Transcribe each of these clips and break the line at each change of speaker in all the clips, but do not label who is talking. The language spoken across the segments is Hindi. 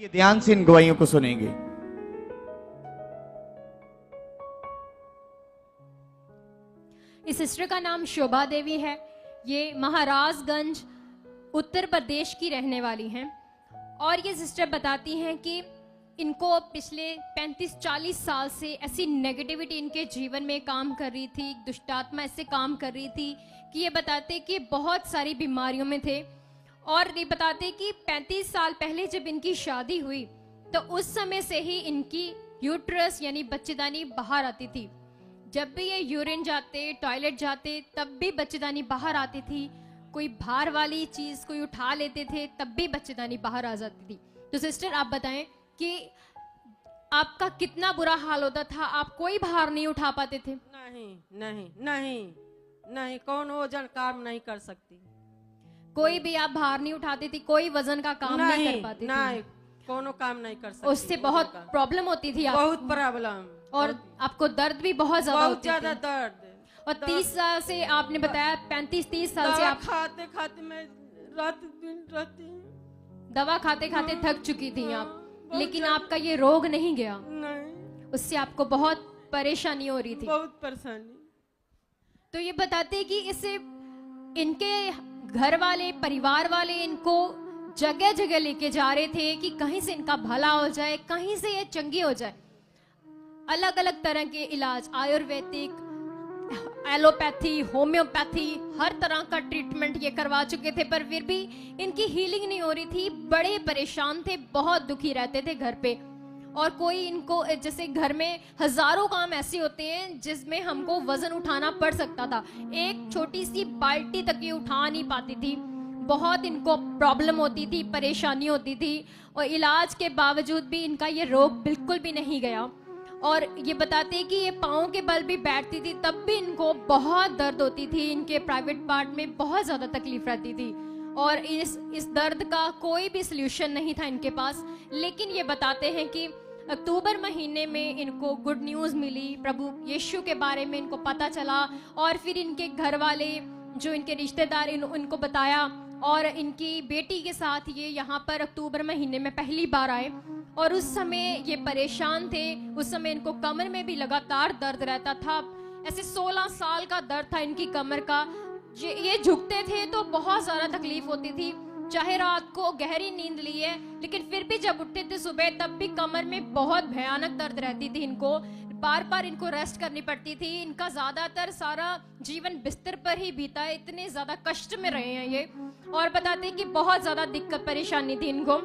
आइए ध्यान से इन गवाहियों को सुनेंगे।
इस सिस्टर का नाम शोभा देवी है। ये महाराजगंज उत्तर प्रदेश की रहने वाली हैं और ये सिस्टर बताती हैं कि इनको पिछले 35-40 साल से ऐसी नेगेटिविटी इनके जीवन में काम कर रही थी, दुष्टात्मा ऐसे काम कर रही थी कि ये बताते कि बहुत सारी बीमारियों में थे। और ये बताते कि 35 साल पहले जब इनकी शादी हुई तो उस समय से ही इनकी यूट्रस यानी बच्चेदानी बाहर आती थी। जब भी ये यूरिन जाते, टॉयलेट जाते, तब भी बच्चेदानी बाहर आती थी। कोई भार वाली चीज कोई उठा लेते थे तब भी बच्चेदानी बाहर आ जाती थी। तो सिस्टर आप बताएं कि आपका कितना बुरा हाल होता था? आप कोई भार नहीं उठा पाते थे?
नहीं नहीं नहीं नहीं, कौन वजन काम नहीं कर सकती।
कोई भी आप भार नहीं उठाती थी? कोई वजन का काम नहीं कर पाती थी?
नहीं, कोनो काम नहीं कर सकती।
उससे बहुत प्रॉब्लम होती थी आपको?
बहुत प्रॉब्लम।
और आपको दर्द भी बहुत ज्यादा
बहुत ज्यादा दर्द।
और 30 साल से आपने बताया 35-30 साल से आप
खाते खाते मैं रात दिन रहती,
दवा खाते खाते थक चुकी थी आप, लेकिन आपका ये रोग नहीं गया।
नहीं,
उससे आपको बहुत परेशानी हो रही थी।
बहुत परेशानी।
तो ये बताते कि इससे इनके घर वाले, परिवार वाले इनको जगह जगह लेके जा रहे थे कि कहीं से इनका भला हो जाए, कहीं से ये चंगी हो जाए। अलग अलग तरह के इलाज, आयुर्वेदिक, एलोपैथी, होम्योपैथी, हर तरह का ट्रीटमेंट ये करवा चुके थे, पर फिर भी इनकी हीलिंग नहीं हो रही थी। बड़े परेशान थे, बहुत दुखी रहते थे घर पे। और कोई इनको, जैसे घर में हजारों काम ऐसे होते हैं जिसमें हमको वजन उठाना पड़ सकता था, एक छोटी सी बाल्टी तक ये उठा नहीं पाती थी। बहुत इनको प्रॉब्लम होती थी, परेशानी होती थी, और इलाज के बावजूद भी इनका ये रोग बिल्कुल भी नहीं गया। और ये बताते हैं कि ये पाँव के बल भी बैठती थी तब भी इनको बहुत दर्द होती थी, इनके प्राइवेट पार्ट में बहुत ज़्यादा तकलीफ रहती थी, और इस दर्द का कोई भी सल्यूशन नहीं था इनके पास। लेकिन ये बताते हैं कि अक्टूबर महीने में इनको गुड न्यूज़ मिली, प्रभु यीशु के बारे में इनको पता चला, और फिर इनके घर वाले, जो इनके रिश्तेदार, इनको बताया, और इनकी बेटी के साथ ये यहाँ पर अक्टूबर महीने में पहली बार आए। और उस समय ये परेशान थे, उस समय इनको कमर में भी लगातार दर्द रहता था। ऐसे 16 साल का दर्द था इनकी कमर का। ये झुकते थे तो बहुत ज़्यादा तकलीफ होती थी, चाहे रात को गहरी नींद लिए, लेकिन फिर भी जब उठते थे सुबह तब भी कमर में बहुत भयानक दर्द रहती थी। इनको बार बार इनको रेस्ट करनी पड़ती थी। इनका ज़्यादातर सारा जीवन बिस्तर पर ही बीता है, इतने ज़्यादा कष्ट में रहे हैं ये। और बताते हैं कि बहुत ज़्यादा दिक्कत परेशानी थी इनको।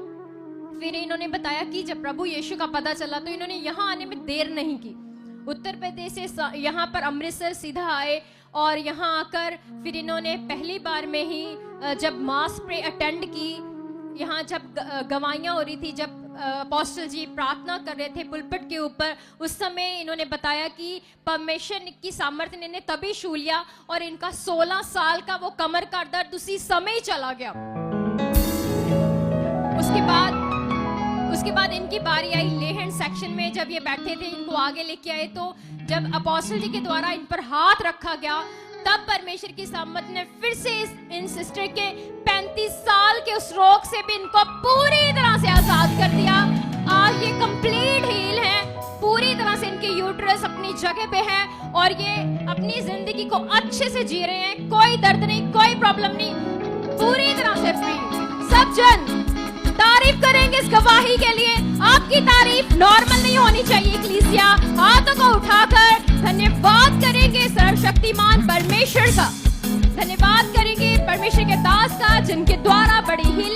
फिर इन्होंने बताया कि जब प्रभु यीशु का पता चला तो इन्होंने यहाँ आने में देर नहीं की। उत्तर प्रदेश से यहाँ पर अमृतसर सीधा आए, और यहाँ आकर फिर इन्होंने पहली बार में ही जब मास प्रे अटेंड की, यहाँ जब गवाहियाँ हो रही थी, जब अपोस्टल जी प्रार्थना कर रहे थे पुलपिट के ऊपर, उस समय इन्होंने बताया कि परमेश्वर की सामर्थ्य ने इन्हें तभी छू लिया, और इनका 16 साल का वो कमर का दर्द उसी समय चला गया। उसके बाद इनकी बारी आई ले हैंड सेक्शन में। जब ये बैठे थे, इनको आगे लेके आए, तो जब अपोस्टल जी के द्वारा इन पर हाथ रखा गया, तब परमेश्वर की सामर्थ ने फिर से इन सिस्टर के 35 साल के उस रोग से भी इनको पूरी तरह से आजाद कर दिया। आज ये कंप्लीट हील है, पूरी तरह से इनके यूट्रस अपनी जगह पे है, और ये अपनी जिंदगी को अच्छे से जी रहे हैं। कोई दर्द नहीं, कोई प्रॉब्लम नहीं, पूरी तरह से फ्री। सब जन तारीफ करेंगे इस गवाही के लिए। आपकी तारीफ नॉर्मल नहीं होनी चाहिए। इक्लीसिया हाथों को उठाकर धन्यवाद करेंगे सर्वशक्तिमान परमेश्वर का, धन्यवाद करेंगे परमेश्वर के दास का, जिनके द्वारा बड़ी हीलिंग